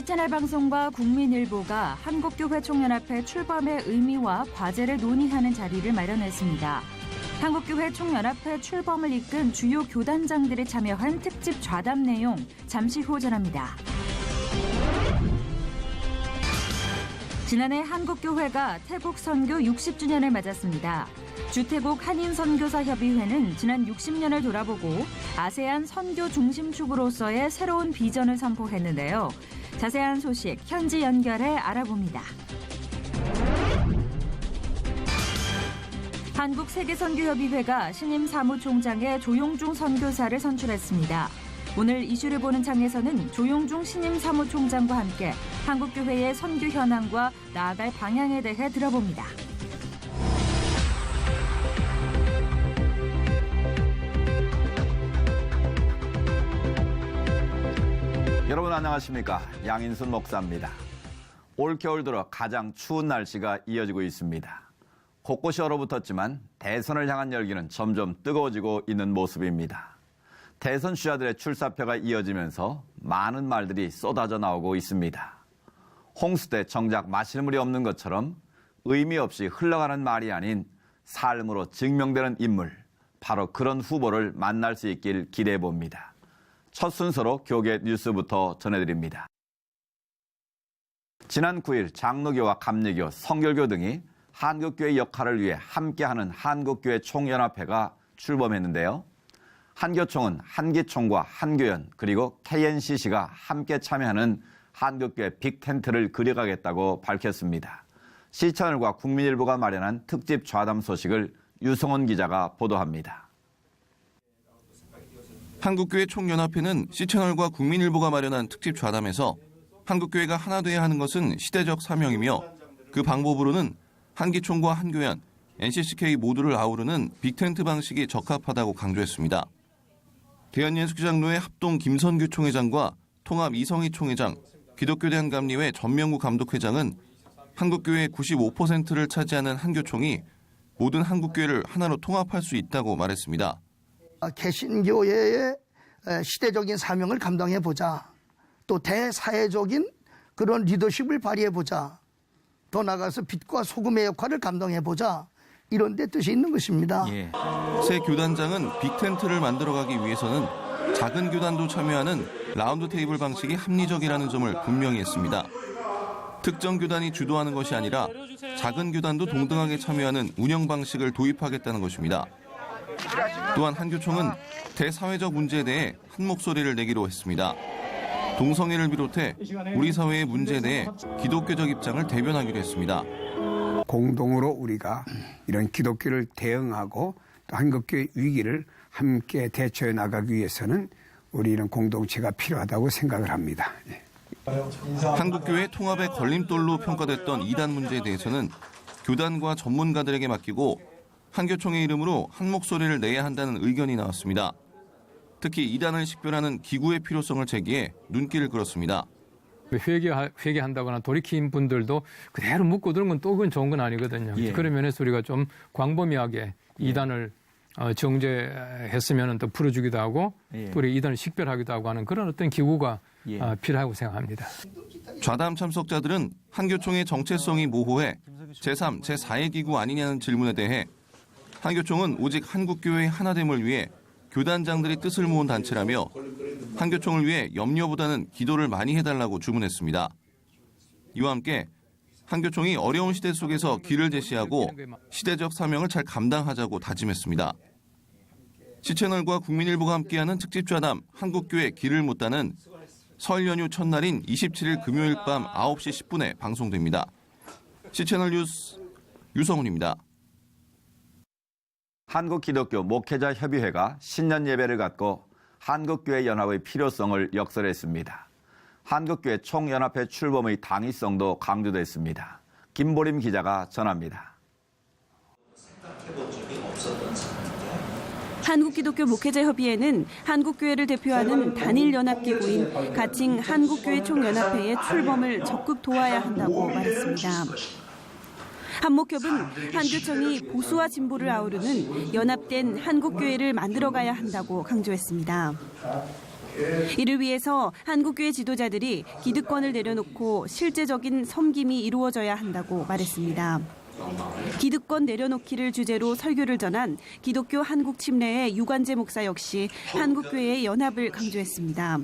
시채널 방송과 국민일보가 한국교회 총연합회 출범의 의미와 과제를 논의하는 자리를 마련했습니다. 한국교회 총연합회 출범을 이끈 주요 교단장들이 참여한 특집 좌담 내용 잠시 후 전합니다. 지난해 한국교회가 태국 선교 60주년을 맞았습니다. 주태국 한인선교사협의회는 지난 60년을 돌아보고 아세안 선교 중심축으로서의 새로운 비전을 선포했는데요. 자세한 소식 현지 연결해 알아봅니다. 한국세계선교협의회가 신임 사무총장에 조용중 선교사를 선출했습니다. 오늘 이슈를 보는 장에서는 조용중 신임 사무총장과 함께 한국교회의 선교 현황과 나아갈 방향에 대해 들어봅니다. 여러분 안녕하십니까? 양인순 목사입니다. 올겨울 들어 가장 추운 날씨가 이어지고 있습니다. 곳곳이 얼어붙었지만 대선을 향한 열기는 점점 뜨거워지고 있는 모습입니다. 대선 주자들의 출사표가 이어지면서 많은 말들이 쏟아져 나오고 있습니다. 홍수 때 정작 마실 물이 없는 것처럼 의미 없이 흘러가는 말이 아닌 삶으로 증명되는 인물, 바로 그런 후보를 만날 수 있길 기대해 봅니다. 첫 순서로 교계 뉴스부터 전해드립니다. 지난 9일 장로교와 감리교, 성결교 등이 한국교회 역할을 위해 함께하는 한국교회 총연합회가 출범했는데요. 한교총은 한기총과 한교연 그리고 KNCC가 함께 참여하는 한국교회 빅텐트를 그려가겠다고 밝혔습니다. 시채널과 국민일보가 마련한 특집 좌담 소식을 유성원 기자가 보도합니다. 한국교회 총연합회는 C채널과 국민일보가 마련한 특집 좌담에서 한국교회가 하나 돼야 하는 것은 시대적 사명이며 그 방법으로는 한기총과 한교연, NCCK 모두를 아우르는 빅텐트 방식이 적합하다고 강조했습니다. 대한예수장로회 합동 김선규 총회장과 통합 이성희 총회장, 기독교대한감리회 전명구 감독회장은 한국교회의 95%를 차지하는 한교총이 모든 한국교회를 하나로 통합할 수 있다고 말했습니다. 개신교회의 시대적인 사명을 감당해보자. 또 대사회적인 그런 리더십을 발휘해보자. 더 나아가서 빛과 소금의 역할을 감당해보자. 이런 데 뜻이 있는 것입니다. 새 교단장은 빅텐트를 만들어가기 위해서는 작은 교단도 참여하는 라운드 테이블 방식이 합리적이라는 점을 분명히 했습니다. 특정 교단이 주도하는 것이 아니라 작은 교단도 동등하게 참여하는 운영 방식을 도입하겠다는 것입니다. 또한 한교총은 대사회적 문제에 대해 한 목소리를 내기로 했습니다. 동성애를 비롯해 우리 사회의 문제에 대해 기독교적 입장을 대변하기로 했습니다. 공동으로 우리가 이런 기독교를 대응하고 또 한국교회 위기를 함께 대처해 나가기 위해서는 우리 이런 공동체가 필요하다고 생각을 합니다. 한국교회 통합의 걸림돌로 평가됐던 이단 문제에 대해서는 교단과 전문가들에게 맡기고 한교총의 이름으로 한 목소리를 내야 한다는 의견이 나왔습니다. 특히 이단을 식별하는 기구의 필요성을 제기해 눈길을 끌었습니다. 회개한다거나 돌이킨 분들도 그대로 묻고 들은 건 또 그건 좋은 건 아니거든요. 그런 면에서 우리가 좀 광범위하게 이단을 정죄했으면 더 풀어주기도 하고 또 우리 이단을 식별하기도 하고 하는 그런 어떤 기구가 필요하다고 생각합니다. 좌담 참석자들은 한교총의 정체성이 모호해 제3, 제4의 기구 아니냐는 질문에 대해 한교총은 오직 한국교회의 하나됨을 위해 교단장들이 뜻을 모은 단체라며 한교총을 위해 염려보다는 기도를 많이 해달라고 주문했습니다. 이와 함께 한교총이 어려운 시대 속에서 길을 제시하고 시대적 사명을 잘 감당하자고 다짐했습니다. C채널과 국민일보가 함께하는 특집 좌담 한국교회 길을 묻다는 설 연휴 첫날인 27일 금요일 밤 9시 10분에 방송됩니다. C채널 뉴스 유성훈입니다. 한국기독교 목회자협의회가 신년 예배를 갖고 한국교회 연합의 필요성을 역설했습니다. 한국교회 총연합회 출범의 당위성도 강조됐습니다. 김보림 기자가 전합니다. 한국기독교 목회자협의회는 한국교회를 대표하는 단일연합기구인 가칭 한국교회 총연합회의 출범을 적극 도와야 한다고 말했습니다. 한목협은 한교총이 보수와 진보를 아우르는 연합된 한국교회를 만들어가야 한다고 강조했습니다. 이를 위해서 한국교회 지도자들이 기득권을 내려놓고 실제적인 섬김이 이루어져야 한다고 말했습니다. 기득권 내려놓기를 주제로 설교를 전한 기독교 한국 침례의 유관재 목사 역시 한국교회의 연합을 강조했습니다.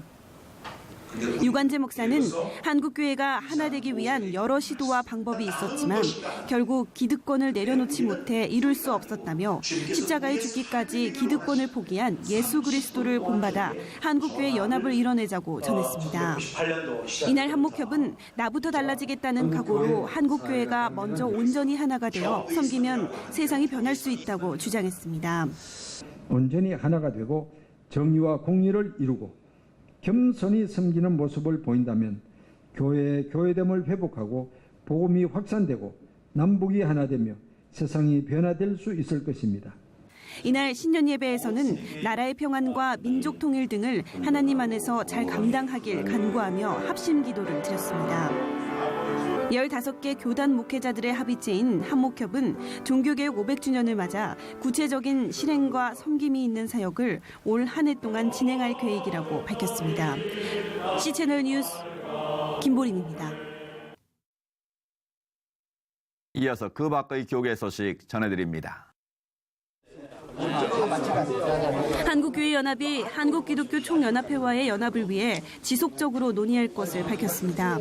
유관재 목사는 한국교회가 하나 되기 위한 여러 시도와 방법이 있었지만 결국 기득권을 내려놓지 못해 이룰 수 없었다며 십자가에 죽기까지 기득권을 포기한 예수 그리스도를 본받아 한국교회 연합을 이뤄내자고 전했습니다. 이날 한목협은 나부터 달라지겠다는 각오로 한국교회가 먼저 온전히 하나가 되어 섬기면 세상이 변할 수 있다고 주장했습니다. 온전히 하나가 되고 정의와 공의를 이루고 겸손히 섬기는 모습을 보인다면 교회의 교회됨을 회복하고 복음이 확산되고 남북이 하나 되며 세상이 변화될 수 있을 것입니다. 이날 신년 예배에서는 나라의 평안과 민족 통일 등을 하나님 안에서 잘 감당하길 간구하며 합심 기도를 드렸습니다. 15개 교단 목회자들의 합의체인 한목협은 종교개혁 500주년을 맞아 구체적인 실행과 섬김이 있는 사역을 올 한 해 동안 진행할 계획이라고 밝혔습니다. C채널 뉴스 김보림입니다. 이어서 그 밖의 교계 소식 전해드립니다. 한국교회연합이 한국기독교총연합회와의 연합을 위해 지속적으로 논의할 것을 밝혔습니다.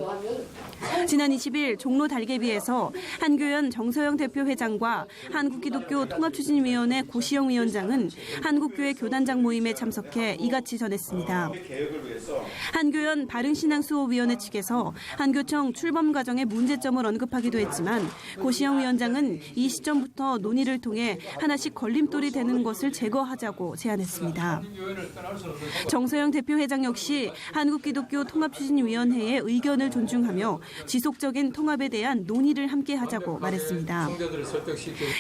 지난 20일 종로 달개비에서 한교연 정서영 대표회장과 한국기독교통합추진위원회 고시영 위원장은 한국교회 교단장 모임에 참석해 이같이 전했습니다. 한교연 바른신앙수호위원회 측에서 한교청 출범 과정의 문제점을 언급하기도 했지만 고시영 위원장은 이 시점부터 논의를 통해 하나씩 걸림돌이 되는 것을 제거하자고 제안했습니다. 정서영 대표회장 역시 한국기독교통합추진위원회의 의견을 존중하며 지속적인 통합에 대한 논의를 함께 하자고 말했습니다.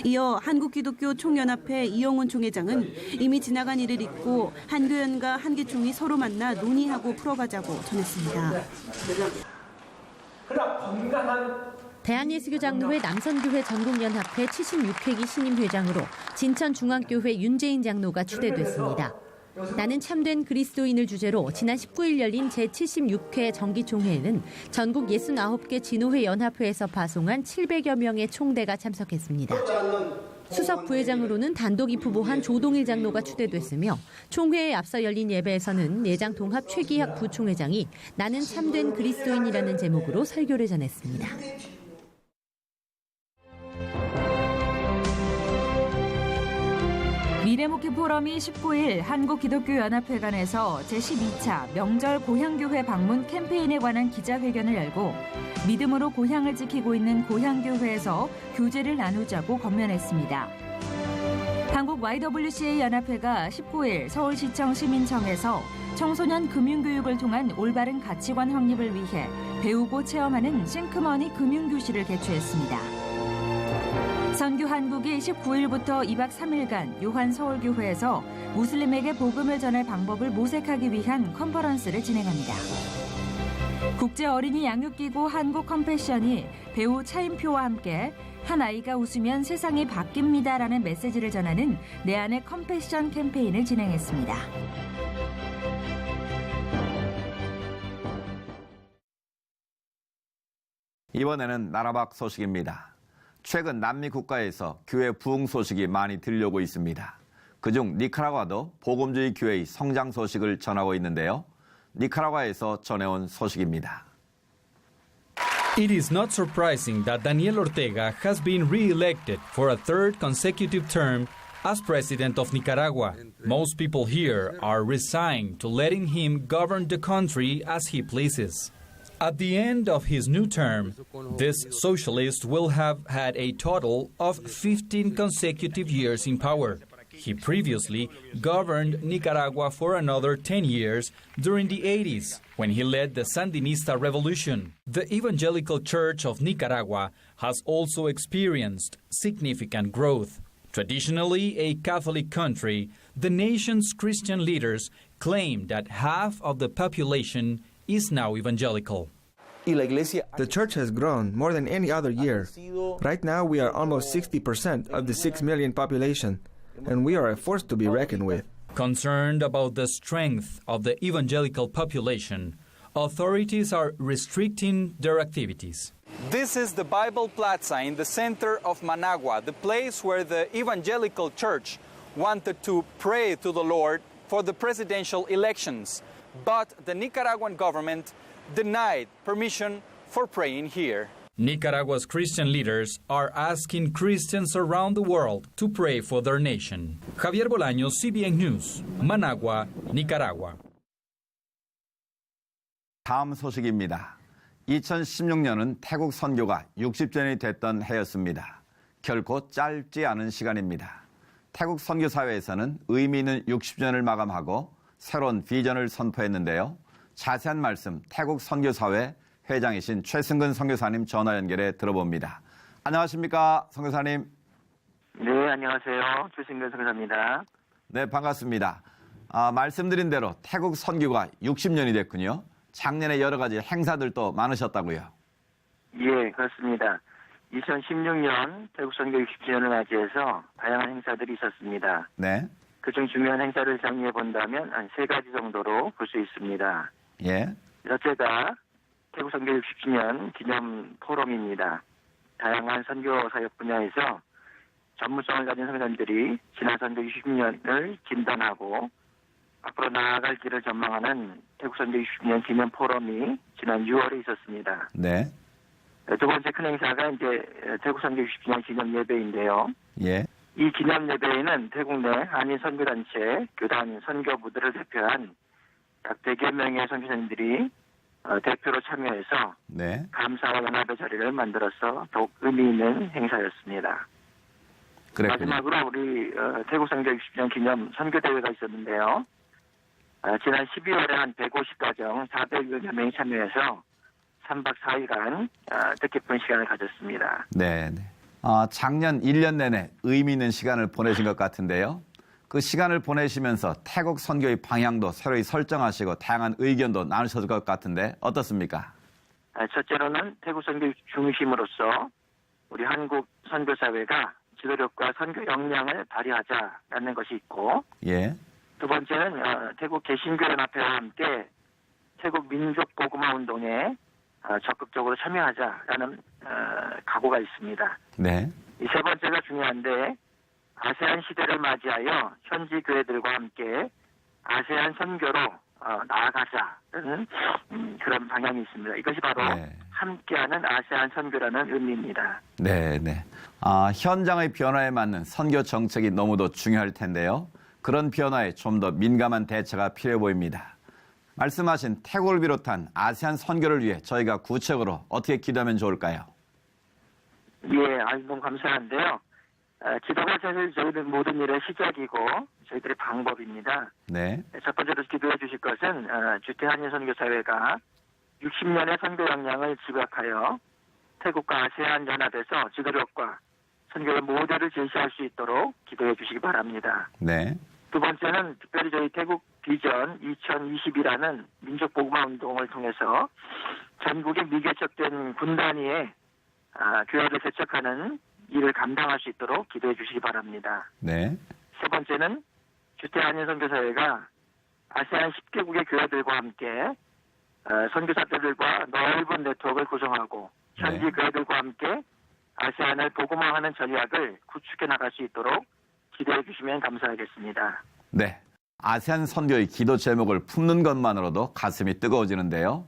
이어 한국기독교총연합회 이영훈 총회장은 이미 지나간 일을 잊고 한교연과 한기총이 서로 만나 논의하고 풀어가자고 전했습니다. 대한예수교장로회 남선교회 전국연합회 76회기 신임회장으로 진천중앙교회 윤재인 장로가 추대됐습니다. 나는 참된 그리스도인을 주제로 지난 19일 열린 제76회 정기총회에는 전국 69개 진호회 연합회에서 파송한 700여 명의 총대가 참석했습니다. 수석 부회장으로는 단독 입후보한 조동일 장로가 추대됐으며 총회에 앞서 열린 예배에서는 예장 동합 최기학 부총회장이 나는 참된 그리스도인이라는 제목으로 설교를 전했습니다. 미래목회 포럼이 19일 한국기독교연합회관에서 제12차 명절 고향교회 방문 캠페인에 관한 기자회견을 열고 믿음으로 고향을 지키고 있는 고향교회에서 교제를 나누자고 건면했습니다. 한국 YWCA 연합회가 19일 서울시청 시민청에서 청소년 금융교육을 통한 올바른 가치관 확립을 위해 배우고 체험하는 싱크머니 금융교실을 개최했습니다. 선교 한국이 19일부터 2박 3일간 요한 서울교회에서 무슬림에게 복음을 전할 방법을 모색하기 위한 컨퍼런스를 진행합니다. 국제 어린이 양육기구 한국 컴패션이 배우 차인표와 함께 한 아이가 웃으면 세상이 바뀝니다라는 메시지를 전하는 내 안의 컴패션 캠페인을 진행했습니다. 이번에는 나라 밖 소식입니다. 최근 남미 국가에서 교회 부흥 소식이 많이 들려오고 있습니다. 그중 니카라과도 복음주의 교회의 성장 소식을 전하고 있는데요. 니카라과에서 전해온 소식입니다. It is not surprising that Daniel Ortega has been re-elected for a third consecutive term as president of Nicaragua. Most people here are resigned to letting him govern the country as he pleases. At the end of his new term, this socialist will have had a total of 15 consecutive years in power. He previously governed Nicaragua for another 10 years during the 80s, when he led the Sandinista revolution. The Evangelical Church of Nicaragua has also experienced significant growth. Traditionally a Catholic country, the nation's Christian leaders claim that half of the population is now evangelical. The church has grown more than any other year. Right now we are almost 60% of the 6 million population, and we are a force to be reckoned with. Concerned about the strength of the evangelical population, authorities are restricting their activities. This is the Bible Plaza in the center of Managua, the place where the evangelical church wanted to pray to the Lord for the presidential elections. But the Nicaraguan government denied permission for praying here. Nicaragua's Christian leaders are asking Christians around the world to pray for their nation. Javier Bolaños, CBN News, Managua, Nicaragua. 다음 소식입니다. 2016년은 태국 선교가 60전이 됐던 해였습니다. 결코 짧지 않은 시간입니다. 태국 선교사회에서는 의미 있는 60전을 마감하고 새로운 비전을 선포했는데요. 자세한 말씀 태국 선교사회 회장이신 최승근 선교사님 전화 연결해 들어봅니다. 안녕하십니까, 선교사님? 네, 안녕하세요. 최승근 선교사입니다. 네, 반갑습니다. 말씀드린 대로 태국 선교가 60년이 됐군요. 작년에 여러 가지 행사들도 많으셨다고요? 예, 그렇습니다. 2016년 태국 선교 60주년을 맞이해서 다양한 행사들이 있었습니다. 네. 그중 중요한 행사를 정리해 본다면 한 3가지 정도로 볼 수 있습니다. 예. 첫째가 태국 선교 60주년 기념 포럼입니다. 다양한 선교 사역 분야에서 전문성을 가진 선교사님들이 지난 선교 60년을 진단하고 앞으로 나아갈 길을 전망하는 태국 선교 60주년 기념 포럼이 지난 6월에 있었습니다. 네. 두 번째 큰 행사가 이제 태국 선교 60주년 기념 예배인데요. 예. 이 기념 예배에는 태국 내 한인 선교단체, 교단, 선교부들을 대표한 약 100여 명의 선교사님들이 대표로 참여해서 네. 감사와 연합의 자리를 만들어서 더욱 의미 있는 행사였습니다. 그랬군요. 마지막으로 우리 태국 선교 60주년 기념 선교대회가 있었는데요. 지난 12월에 한 150가정 400여 명이 참여해서 3박 4일간 뜻깊은 시간을 가졌습니다. 네. 작년 1년 내내 의미 있는 시간을 보내신 것 같은데요. 그 시간을 보내시면서 태국 선교의 방향도 새로이 설정하시고 다양한 의견도 나누셨을 것 같은데 어떻습니까? 첫째로는 태국 선교 중심으로서 우리 한국 선교사회가 지도력과 선교 역량을 발휘하자라는 것이 있고, 예. 두 번째는 태국 개신교연합회와 함께 태국 민족 복음화 운동에 적극적으로 참여하자라는 각오가 있습니다. 네. 이 세 번째가 중요한데 아세안 시대를 맞이하여 현지 교회들과 함께 아세안 선교로 나아가자는 그런 방향이 있습니다. 이것이 바로 네. 함께하는 아세안 선교라는 의미입니다. 네. 현장의 변화에 맞는 선교 정책이 너무도 중요할 텐데요. 그런 변화에 좀 더 민감한 대처가 필요해 보입니다. 말씀하신 태국을 비롯한 아세안 선교를 위해 저희가 구체적으로 어떻게 기도하면 좋을까요? 예, 너무 감사한데요. 기도가 사실 저희들 모든 일의 시작이고 저희들의 방법입니다. 네. 첫 번째로 기도해 주실 것은 주태 한인 선교사회가 60년의 선교 역량을 지각하여 태국과 아세안 연합에서 지도력과 선교의 모델을 제시할 수 있도록 기도해 주시기 바랍니다. 네. 두 번째는 특별히 저희 태국 비전 2020이라는 민족 복음화 운동을 통해서 전국의 미개척된 군 단위의 교회를 개척하는 일을 감당할 수 있도록 기도해 주시기 바랍니다. 네. 세 번째는 주태 한인 선교사회가 아세안 10개국의 교회들과 함께 선교사들과 넓은 네트워크를 구성하고 현지 네. 교회들과 함께 아세안을 복음화하는 전략을 구축해 나갈 수 있도록 기도해 주시면 감사하겠습니다. 네. 아세안 선교의 기도 제목을 품는 것만으로도 가슴이 뜨거워지는데요.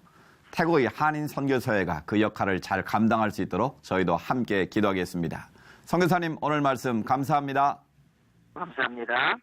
태국의 한인 선교사회가 그 역할을 잘 감당할 수 있도록 저희도 함께 기도하겠습니다. 선교사님 오늘 말씀 감사합니다. 감사합니다.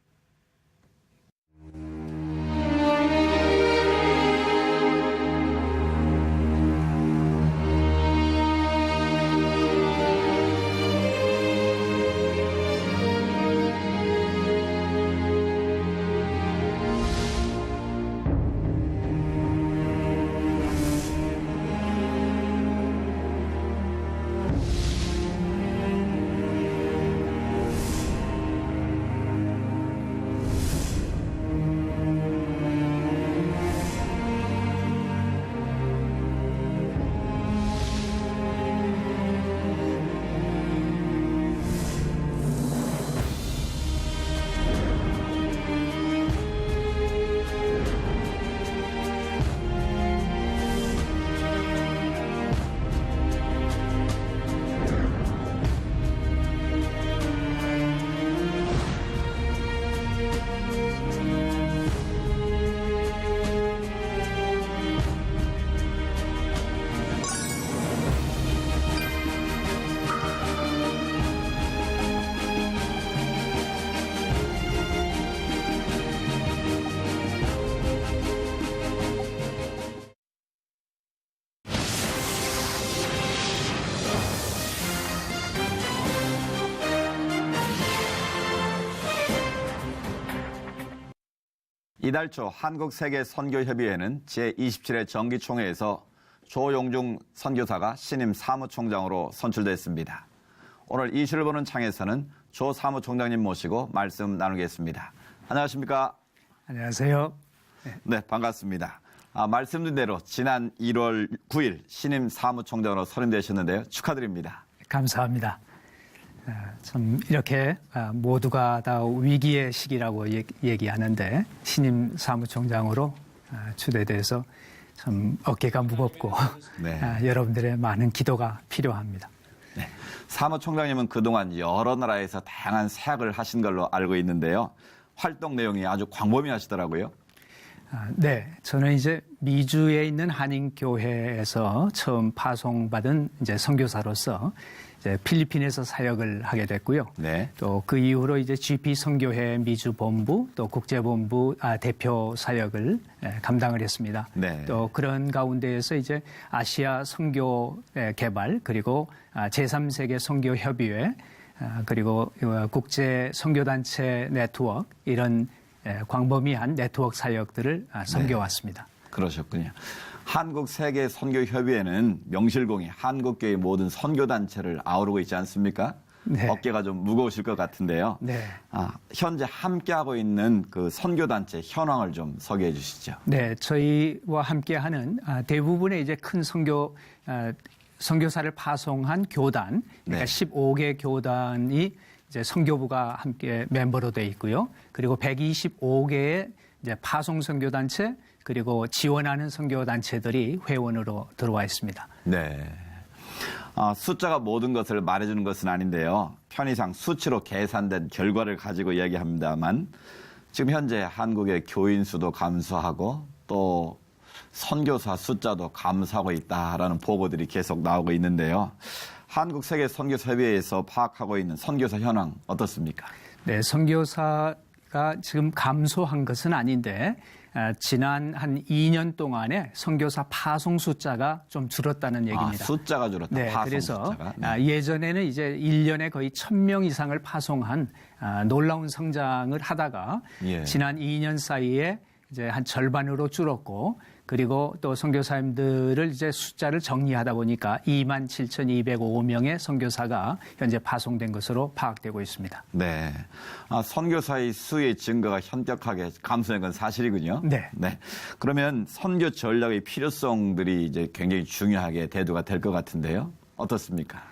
이달 초 한국세계선교협의회는 제27회 정기총회에서 조용중 선교사가 신임 사무총장으로 선출됐습니다. 오늘 이슈를 보는 창에서는 조 사무총장님 모시고 말씀 나누겠습니다. 안녕하십니까? 안녕하세요. 네, 반갑습니다. 말씀드린 대로 지난 1월 9일 신임 사무총장으로 선임되셨는데요. 축하드립니다. 감사합니다. 참 이렇게 모두가 다 위기의 시기라고 얘기하는데 신임 사무총장으로 추대돼서 참 어깨가 무겁고 네. 여러분들의 많은 기도가 필요합니다. 네. 사무총장님은 그동안 여러 나라에서 다양한 사역을 하신 걸로 알고 있는데요. 활동 내용이 아주 광범위하시더라고요. 네, 저는 이제 미주에 있는 한인교회에서 처음 파송받은 이제 선교사로서 이제 필리핀에서 사역을 하게 됐고요. 네. 또 그 이후로 이제 GP 선교회 미주 본부 또 국제본부 대표 사역을 감당을 했습니다. 네. 또 그런 가운데에서 이제 아시아 선교 개발 그리고 제3세계 선교 협의회 그리고 국제 선교단체 네트워크 이런 광범위한 네트워크 사역들을 섬겨왔습니다. 네, 그러셨군요. 한국세계선교협의회는 명실공히 한국교회 모든 선교단체를 아우르고 있지 않습니까? 네. 어깨가 좀 무거우실 것 같은데요. 네. 현재 함께하고 있는 그 선교단체 현황을 좀 소개해 주시죠. 네, 저희와 함께하는 대부분의 이제 큰 선교사를 파송한 교단, 그러니까 네. 15개 교단이 이제 선교부가 함께 멤버로 돼 있고요. 그리고 125개의 이제 파송 선교단체 그리고 지원하는 선교단체들이 회원으로 들어와 있습니다. 네. 숫자가 모든 것을 말해주는 것은 아닌데요. 편의상 수치로 계산된 결과를 가지고 이야기합니다만 지금 현재 한국의 교인 수도 감소하고 또 선교사 숫자도 감소하고 있다라는 보고들이 계속 나오고 있는데요. 한국세계선교협의회에서 파악하고 있는 선교사 현황 어떻습니까? 네, 선교사가 지금 감소한 것은 아닌데 지난 한 2년 동안에 선교사 파송 숫자가 좀 줄었다는 얘기입니다. 숫자가 줄었다. 네, 파송 그래서 숫자가. 네. 예전에는 이제 1년에 거의 1,000명 이상을 파송한 놀라운 성장을 하다가 예. 지난 2년 사이에 이제 한 절반으로 줄었고 그리고 또 선교사님들을 이제 숫자를 정리하다 보니까 27,205명의 선교사가 현재 파송된 것으로 파악되고 있습니다. 네. 선교사의 수의 증가가 현격하게 감소한 건 사실이군요. 네. 네. 그러면 선교 전략의 필요성들이 이제 굉장히 중요하게 대두가 될 것 같은데요. 어떻습니까?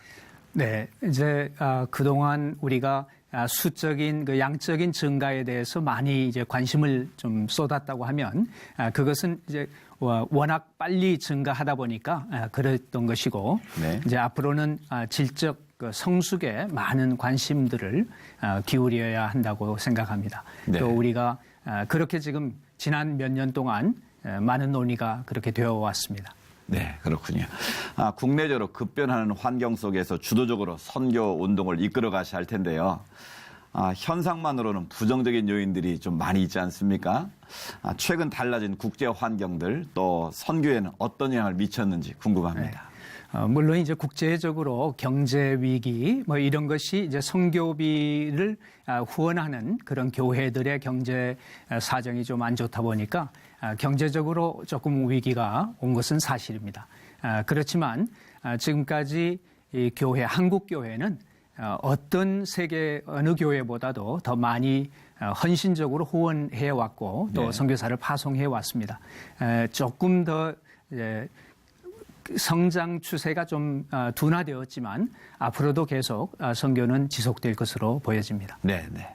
네. 이제 그동안 우리가 수적인 그 양적인 증가에 대해서 많이 이제 관심을 좀 쏟았다고 하면 그것은 이제 워낙 빨리 증가하다 보니까 그랬던 것이고 네. 이제 앞으로는 질적 성숙에 많은 관심들을 기울여야 한다고 생각합니다. 네. 또 우리가 그렇게 지금 지난 몇 년 동안 많은 논의가 그렇게 되어 왔습니다. 네, 그렇군요. 국내적으로 급변하는 환경 속에서 주도적으로 선교 운동을 이끌어 가셔야 할 텐데요. 현상만으로는 부정적인 요인들이 좀 많이 있지 않습니까? 최근 달라진 국제 환경들 또 선교에는 어떤 영향을 미쳤는지 궁금합니다. 네. 물론 이제 국제적으로 경제 위기 뭐 이런 것이 이제 선교비를 후원하는 그런 교회들의 경제 사정이 좀 안 좋다 보니까 경제적으로 조금 위기가 온 것은 사실입니다. 그렇지만 지금까지 이 교회, 한국 교회는 어떤 세계 어느 교회보다도 더 많이 헌신적으로 후원해 왔고 또 네. 선교사를 파송해 왔습니다. 조금 더 성장 추세가 좀 둔화되었지만 앞으로도 계속 선교는 지속될 것으로 보여집니다. 네, 네.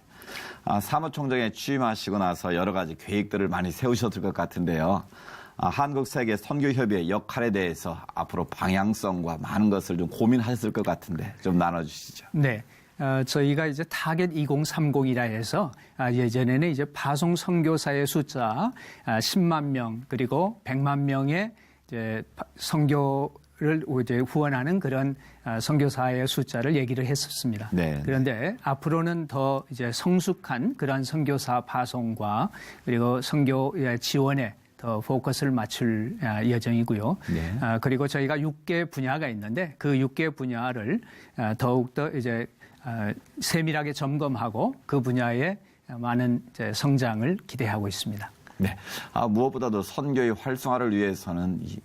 사무총장에 취임하시고 나서 여러 가지 계획들을 많이 세우셨을 것 같은데요. 한국세계선교협의회 역할에 대해서 앞으로 방향성과 많은 것을 좀 고민하셨을 것 같은데 좀 나눠주시죠. 네. 저희가 이제 타겟 2030이라 해서 예전에는 이제 파송 선교사의 숫자 10만 명 그리고 100만 명의 이제 선교를 이제 후원하는 그런 선교사의 숫자를 얘기를 했었습니다. 네. 그런데 앞으로는 더 이제 성숙한 그런 선교사 파송과 그리고 선교 지원에 더 포커스를 맞출 예정이고요. 네. 그리고 저희가 6개 분야가 있는데 그 6개 분야를 더욱더 이제 세밀하게 점검하고 그 분야에 많은 이제 성장을 기대하고 있습니다. 네. 무엇보다도 선교의 활성화를 위해서는 이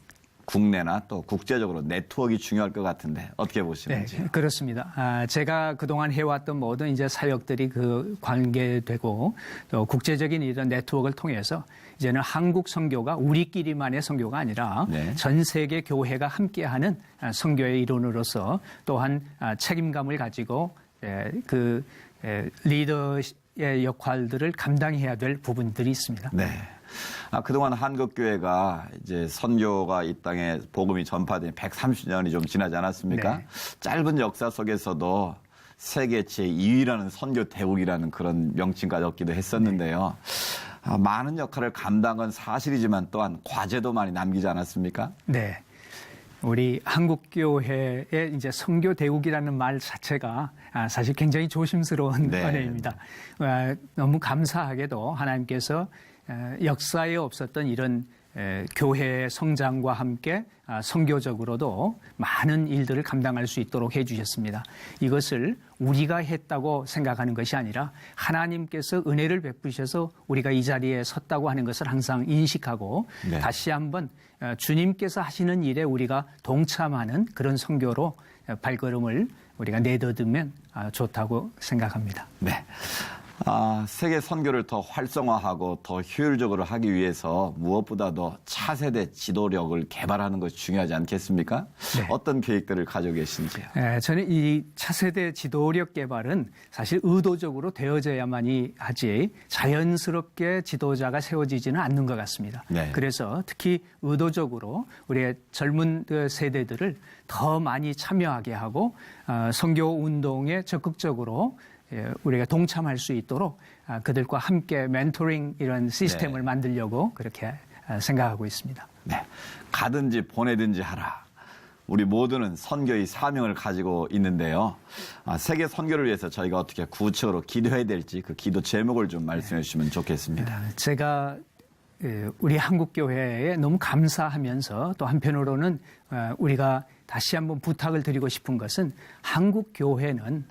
국내나 또 국제적으로 네트워크가 중요할 것 같은데 어떻게 보시는지요? 네, 그렇습니다. 제가 그동안 해왔던 모든 이제 사역들이 그 관계되고 또 국제적인 이런 네트워크를 통해서 이제는 한국 선교가 우리끼리만의 선교가 아니라 전 세계 교회가 함께하는 선교의 일원으로서 또한 책임감을 가지고 그 리더의 역할들을 감당해야 될 부분들이 있습니다. 네. 그동안 한국교회가 이제 선교가 이 땅에 복음이 전파된 130년이 좀 지나지 않았습니까? 네. 짧은 역사 속에서도 세계 제2위라는 선교 대국이라는 그런 명칭까지 얻기도 했었는데요. 많은 역할을 감당한 사실이지만 또한 과제도 많이 남기지 않았습니까? 네. 우리 한국교회의 이제 선교 대국이라는 말 자체가 사실 굉장히 조심스러운 언어입니다. 너무 감사하게도 하나님께서 역사에 없었던 이런 교회의 성장과 함께 선교적으로도 많은 일들을 감당할 수 있도록 해주셨습니다. 이것을 우리가 했다고 생각하는 것이 아니라 하나님께서 은혜를 베푸셔서 우리가 이 자리에 섰다고 하는 것을 항상 인식하고 다시 한번 주님께서 하시는 일에 우리가 동참하는 그런 선교로 발걸음을 우리가 내딛으면 좋다고 생각합니다. 네. 세계 선교를 더 활성화하고 더 효율적으로 하기 위해서 무엇보다도 차세대 지도력을 개발하는 것이 중요하지 않겠습니까? 네. 어떤 계획들을 가지고 계신지요? 저는 이 차세대 지도력 개발은 사실 의도적으로 되어져야만이 하지 자연스럽게 지도자가 세워지지는 않는 것 같습니다. 네. 그래서 특히 의도적으로 우리의 젊은 세대들을 더 많이 참여하게 하고 선교 운동에 적극적으로 우리가 동참할 수 있도록 그들과 함께 멘토링 이런 시스템을 만들려고 그렇게 생각하고 있습니다. 네, 가든지 보내든지 하라. 우리 모두는 선교의 사명을 가지고 있는데요. 세계 선교를 위해서 저희가 어떻게 구체적으로 기도해야 될지 그 기도 제목을 좀 말씀해 주시면 좋겠습니다. 제가 우리 한국교회에 너무 감사하면서 또 한편으로는 우리가 다시 한번 부탁을 드리고 싶은 것은 한국교회는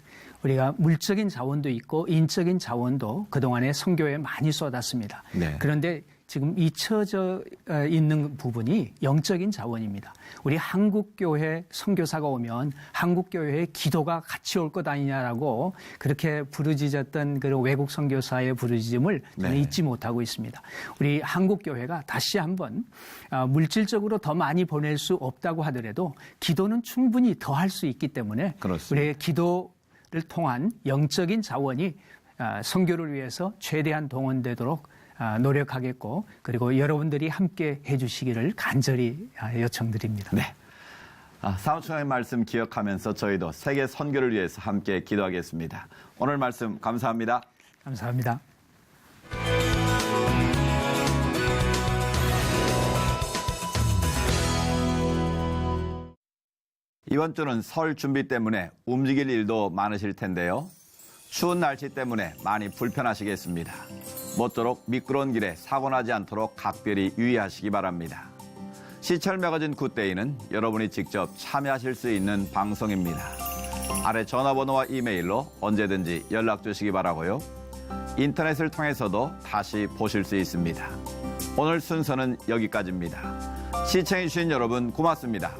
우리가 물적인 자원도 있고 인적인 자원도 그동안에 선교에 많이 쏟았습니다. 네. 그런데 지금 잊혀져 있는 부분이 영적인 자원입니다. 우리 한국교회 선교사가 오면 한국교회의 기도가 같이 올 것 아니냐라고 그렇게 부르짖었던 그런 외국 선교사의 부르짖음을 저는 잊지 못하고 있습니다. 우리 한국교회가 다시 한번 물질적으로 더 많이 보낼 수 없다고 하더라도 기도는 충분히 더 할 수 있기 때문에 그렇습니다. 우리의 기도를 통한 영적인 자원이 선교를 위해서 최대한 동원되도록 노력하겠고 그리고 여러분들이 함께 해주시기를 간절히 요청드립니다. 네. 사무총장의 말씀 기억하면서 저희도 세계 선교를 위해서 함께 기도하겠습니다. 오늘 말씀 감사합니다. 감사합니다. 이번 주는 설 준비 때문에 움직일 일도 많으실 텐데요. 추운 날씨 때문에 많이 불편하시겠습니다. 모쪼록 미끄러운 길에 사고 나지 않도록 각별히 유의하시기 바랍니다. 시철 매거진 굿데이는 여러분이 직접 참여하실 수 있는 방송입니다. 아래 전화번호와 이메일로 언제든지 연락 주시기 바라고요. 인터넷을 통해서도 다시 보실 수 있습니다. 오늘 순서는 여기까지입니다. 시청해주신 여러분 고맙습니다.